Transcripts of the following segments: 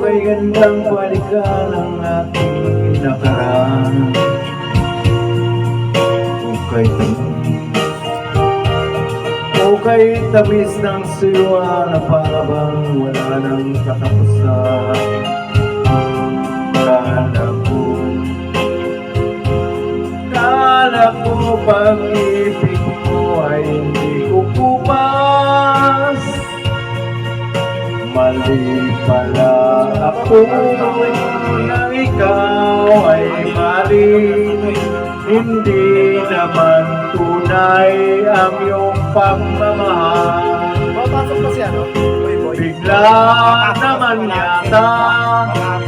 kay gandang balikan ang ating nakaraan. Kay tamis ng siwa na para bang wala nang katapusan. Kala ko pag-ibig mo ay hindi kukupas. Mali pala ako nang ikaw ay mali. Hindi naman tunay ang iyong pagmamahal. Papasok pa siya, no? Bigla naman yata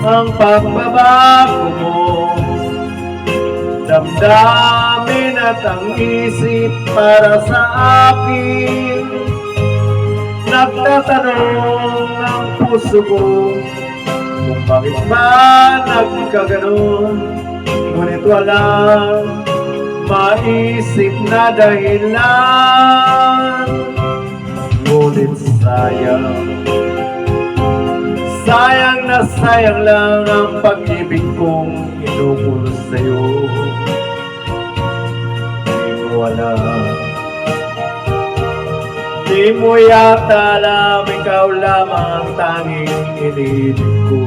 ang pagbabago mo. Damdamin at ang isip para sa akin. Nagtatanong ang puso ko kung bakit ba nagkaganon. Ngunit walang maisip na dahilan. Ngunit sayang na sayang lang ang pag-ibig kong inuulos sa'yo. Di mo alam, di mo yata alam, ikaw lamang ang tanging iniibig ko.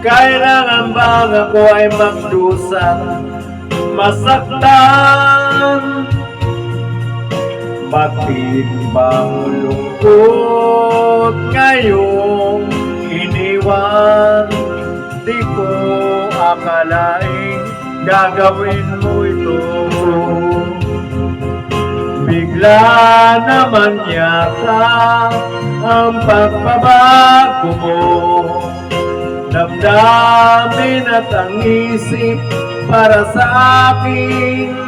Kailangan bang ako ay magdusa, masaktan? Matimbang lungkot ngayong iniwan. Di ko akalaing gagawin mo ito. Bigla naman yata ang pagbabago mo. Damdamin at ang isip para sa akin.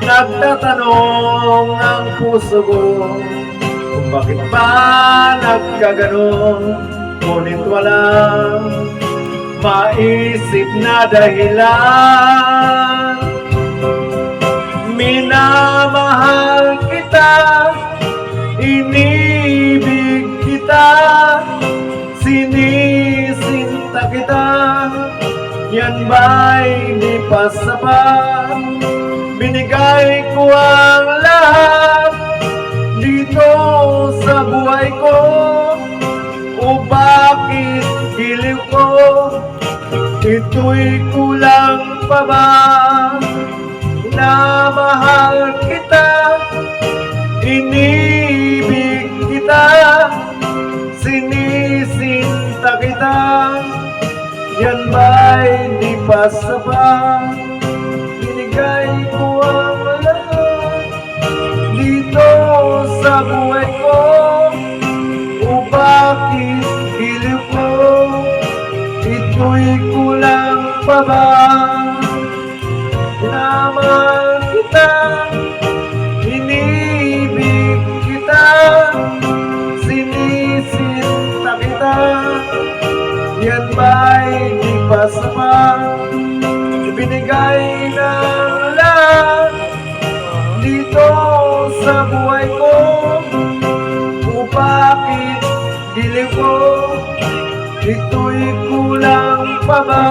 Nagtatanong ang puso ko kung bakit ba nagkaganon. Ngunit walang maisip na dahilan. Minamahal kita, inibig kita, sinisinta kita. Yan ba'y di pa sapat? Binigay ko ang lahat dito sa buhay ko. O bakit giliw ko? Ito'y kulang pa ba? Minamahal kita, inibig kita, sinisinta kita. Yan ba'y di pa sapat? Binigay ko ang lahat dito sa buhay ko. O bakit giliw ko? Ito'y kulang pa ba? Minamahal kita, inibig kita, sinisinta kita. Yan ba'y di pa sapat? Ibinigay ng lahat dito sa buhay ko. O bakit giliw ko? Ito'y kulang pa ba?